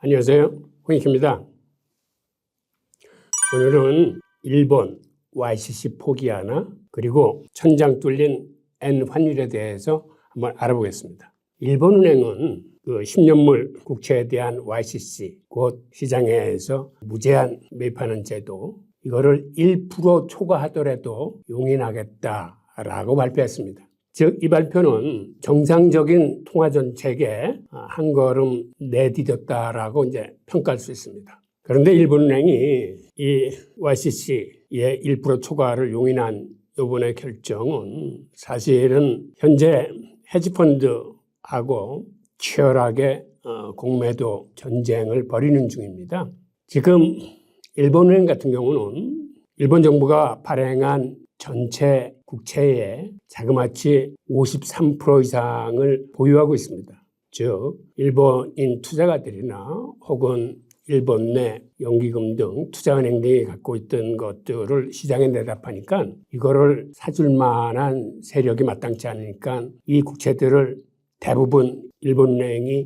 안녕하세요. 홍익입니다. 오늘은 일본 YCC 포기하나 그리고 천장 뚫린 N 환율에 대해서 한번 알아보겠습니다. 일본은행은 그 10년물 국채에 대한 YCC, 곧 시장에서 무제한 매입하는 제도, 이거를 1% 초과하더라도 용인하겠다라고 발표했습니다. 즉, 이 발표는 정상적인 통화정책에 한 걸음 내디뎠다라고 이제 평가할 수 있습니다. 그런데 일본은행이 이 YCC의 1% 초과를 용인한 이번의 결정은 사실은 현재 헤지펀드하고 치열하게 공매도 전쟁을 벌이는 중입니다. 지금 일본은행 같은 경우는 일본 정부가 발행한 전체 국채의 자그마치 53% 이상을 보유하고 있습니다. 즉, 일본인 투자가들이나 혹은 일본 내 연기금 등 투자은행 등이 갖고 있던 것들을 시장에 내다 파니까 이거를 사줄 만한 세력이 마땅치 않으니까 이 국채들을 대부분 일본은행이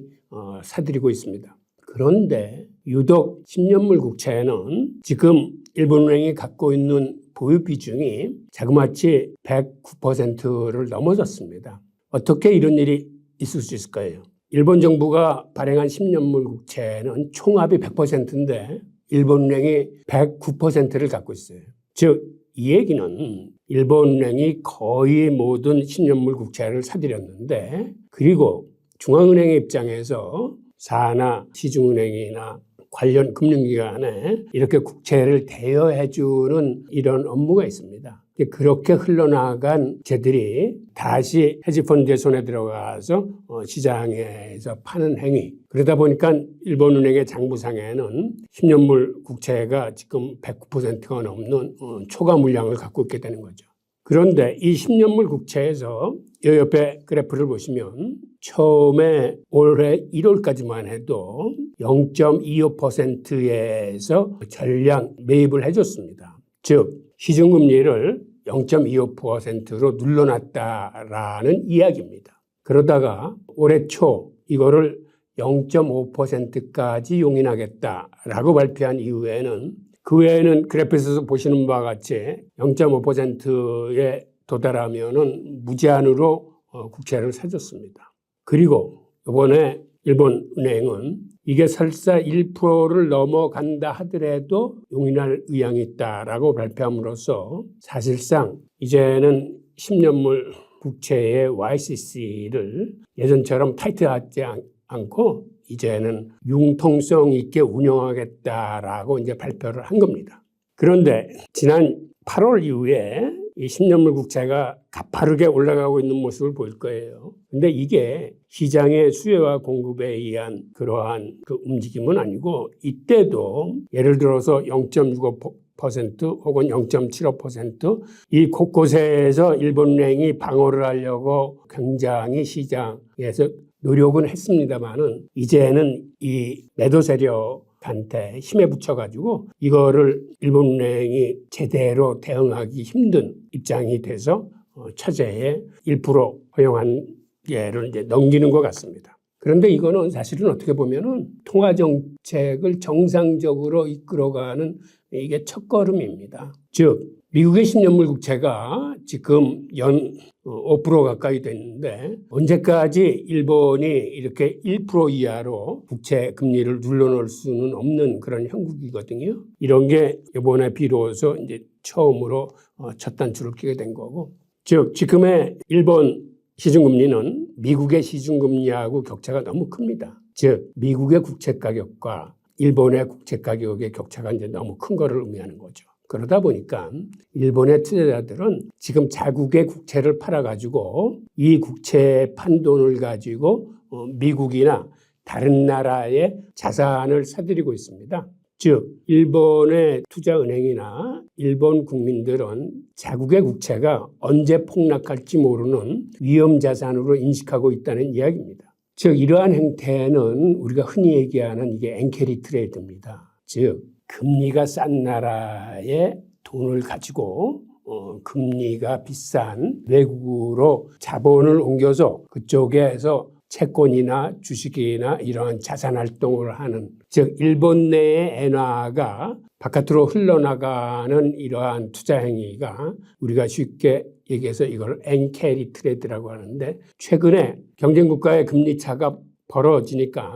사들이고 있습니다. 그런데 유독 10년물 국채는 지금 일본은행이 갖고 있는 보유 비중이 자그마치 109%를 넘어섰습니다. 어떻게 이런 일이 있을 수 있을까요? 일본 정부가 발행한 10년물 국채는 총합이 100%인데 일본은행이 109%를 갖고 있어요. 즉, 이 얘기는 일본은행이 거의 모든 10년물 국채를 사들였는데, 그리고 중앙은행의 입장에서 사나 시중은행이나 관련 금융기관에 이렇게 국채를 대여해주는 이런 업무가 있습니다. 그렇게 흘러나간 채들이 다시 헤지펀드의 손에 들어가서 시장에서 파는 행위. 그러다 보니까 일본은행의 장부상에는 10년물 국채가 지금 109%가 넘는 초과 물량을 갖고 있게 되는 거죠. 그런데 이 10년물 국채에서 이 옆에 그래프를 보시면 처음에 올해 1월까지만 해도 0.25%에서 전량 매입을 해줬습니다. 즉, 시중금리를 0.25%로 눌러놨다라는 이야기입니다. 그러다가 올해 초 이거를 0.5%까지 용인하겠다라고 발표한 이후에는 그 외에는 그래프에서 보시는 바와 같이 0.5%에 도달하면은 무제한으로 국채를 사줬습니다. 그리고 이번에 일본 은행은 이게 설사 1%를 넘어간다 하더라도 용인할 의향이 있다라고 발표함으로써 사실상 이제는 10년물 국채의 YCC를 예전처럼 타이트하지 않고 이제는 융통성 있게 운영하겠다라고 이제 발표를 한 겁니다. 그런데 지난 8월 이후에 이 10년물 국채가 가파르게 올라가고 있는 모습을 보일 거예요. 근데 이게 시장의 수요와 공급에 의한 그러한 그 움직임은 아니고, 이때도 예를 들어서 0.65% 혹은 0.75% 이 곳곳에서 일본은행이 방어를 하려고 굉장히 시장에서 노력은 했습니다만은 이제는 이 매도 세력한테 힘에 붙여가지고 이거를 일본은행이 제대로 대응하기 힘든 입장이 돼서 차제에 1% 허용한 예를 이제 넘기는 것 같습니다. 그런데 이거는 사실은 어떻게 보면은 통화정책을 정상적으로 이끌어가는 이게 첫걸음입니다. 즉, 미국의 10년물 국채가 지금 연 5% 가까이 됐는데 언제까지 일본이 이렇게 1% 이하로 국채 금리를 눌러놓을 수는 없는 그런 형국이거든요. 이런 게 이번에 비로소 이제 처음으로 첫 단추를 끼게 된 거고, 즉 지금의 일본 시중금리는 미국의 시중금리하고 격차가 너무 큽니다. 즉 미국의 국채 가격과 일본의 국채 가격의 격차가 이제 너무 큰 거를 의미하는 거죠. 그러다 보니까 일본의 투자자들은 지금 자국의 국채를 팔아가지고 이 국채 판 돈을 가지고 미국이나 다른 나라의 자산을 사들이고 있습니다. 즉 일본의 투자은행이나 일본 국민들은 자국의 국채가 언제 폭락할지 모르는 위험자산으로 인식하고 있다는 이야기입니다. 즉 이러한 행태는 우리가 흔히 얘기하는 이게 엔캐리 트레이드입니다. 즉 금리가 싼 나라의 돈을 가지고 금리가 비싼 외국으로 자본을 옮겨서 그쪽에서 채권이나 주식이나 이러한 자산 활동을 하는, 즉 일본 내의 엔화가 바깥으로 흘러나가는 이러한 투자 행위가 우리가 쉽게 얘기해서 이걸 엔캐리 트레이드라고 하는데, 최근에 경쟁국가의 금리 차가 벌어지니까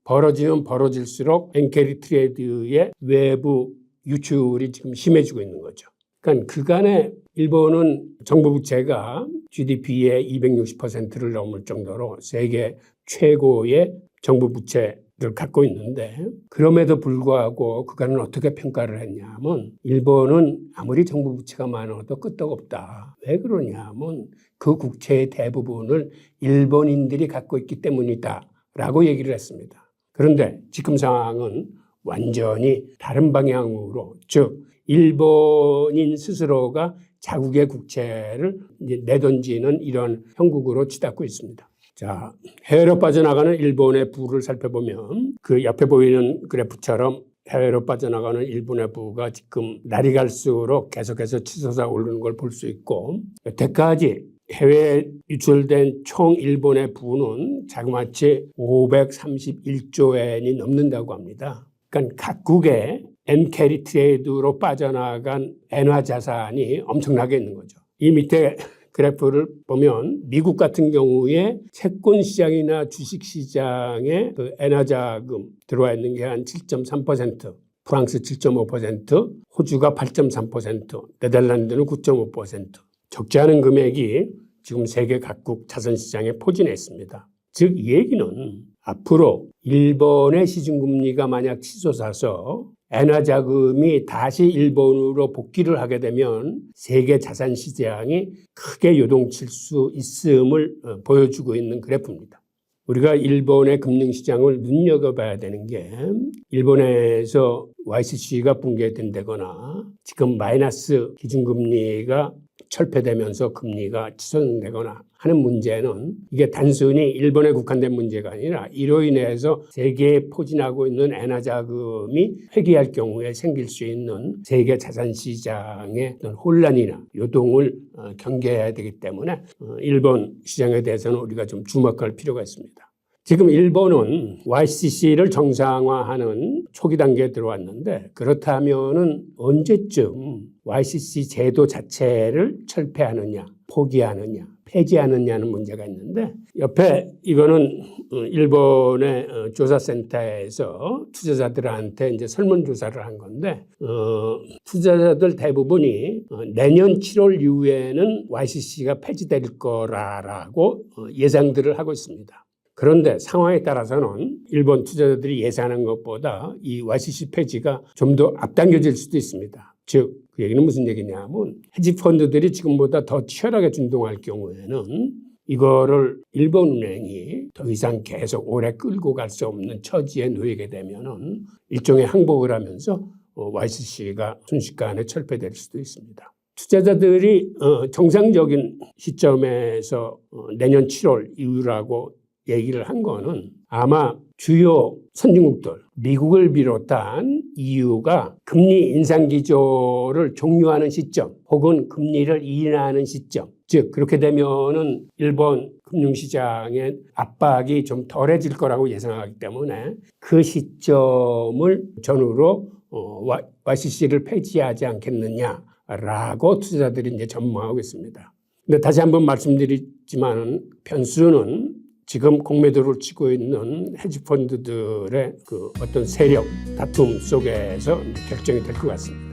벌어지면 벌어질수록 엔캐리 트레이드의 외부 유출이 지금 심해지고 있는 거죠. 그러니까 그간에 일본은 정부 부채가 GDP의 260%를 넘을 정도로 세계 최고의 정부 부채를 갖고 있는데, 그럼에도 불구하고 그간은 어떻게 평가를 했냐면 일본은 아무리 정부 부채가 많아도 끄떡없다. 왜 그러냐면 그 국채의 대부분을 일본인들이 갖고 있기 때문이다 라고 얘기를 했습니다. 그런데 지금 상황은 완전히 다른 방향으로, 즉 일본인 스스로가 자국의 국채를 이제 내던지는 이런 형국으로 치닫고 있습니다. 자, 해외로 빠져나가는 일본의 부를 살펴보면 그 옆에 보이는 그래프처럼 해외로 빠져나가는 일본의 부가 지금 날이 갈수록 계속해서 치솟아 오르는 걸 볼 수 있고, 여태까지 해외에 유출된 총 일본의 부는 자그마치 531조 엔이 넘는다고 합니다. 그러니까 각국의 엔캐리 트레이드로 빠져나간 엔화 자산이 엄청나게 있는 거죠. 이 밑에 그래프를 보면 미국 같은 경우에 채권 시장이나 주식 시장에 그 엔화 자금 들어와 있는 게 한 7.3%, 프랑스 7.5%, 호주가 8.3%, 네덜란드는 9.5%. 적지 않은 금액이 지금 세계 각국 자산 시장에 포진해 있습니다. 즉 이 얘기는 앞으로 일본의 시중금리가 만약 치솟아서 엔화 자금이 다시 일본으로 복귀를 하게 되면 세계 자산 시장이 크게 요동칠 수 있음을 보여주고 있는 그래프입니다. 우리가 일본의 금융시장을 눈여겨봐야 되는 게, 일본에서 YCC가 붕괴된다거나 지금 마이너스 기준금리가 철폐되면서 금리가 치솟는다거나 하는 문제는 이게 단순히 일본에 국한된 문제가 아니라 이로 인해서 세계에 포진하고 있는 엔화 자금이 회귀할 경우에 생길 수 있는 세계 자산 시장의 어떤 혼란이나 요동을 경계해야 되기 때문에 일본 시장에 대해서는 우리가 좀 주목할 필요가 있습니다. 지금 일본은 YCC를 정상화하는 초기 단계에 들어왔는데, 그렇다면은 언제쯤 YCC 제도 자체를 철폐하느냐, 포기하느냐, 폐지하느냐는 문제가 있는데, 옆에 이거는 일본의 조사센터에서 투자자들한테 이제 설문조사를 한 건데, 투자자들 대부분이 내년 7월 이후에는 YCC가 폐지될 거라고 예상들을 하고 있습니다. 그런데 상황에 따라서는 일본 투자자들이 예상하는 것보다 이 YCC 폐지가 좀 더 앞당겨질 수도 있습니다. 즉, 그 얘기는 무슨 얘기냐면 헤지펀드들이 지금보다 더 치열하게 준동할 경우에는 이거를 일본은행이 더 이상 계속 오래 끌고 갈 수 없는 처지에 놓이게 되면은 일종의 항복을 하면서 YCC가 순식간에 철폐될 수도 있습니다. 투자자들이 정상적인 시점에서 내년 7월 이후라고 얘기를 한 거는 아마 주요 선진국들, 미국을 비롯한 EU가 금리 인상 기조를 종료하는 시점 혹은 금리를 인하하는 시점, 즉 그렇게 되면은 일본 금융시장의 압박이 좀 덜해질 거라고 예상하기 때문에 그 시점을 전후로 YCC를 폐지하지 않겠느냐라고 투자자들이 이제 전망하고 있습니다. 근데 다시 한번 말씀드리지만 변수는 지금 공매도를 치고 있는 헤지펀드들의 그 어떤 세력 다툼 속에서 결정이 될 것 같습니다.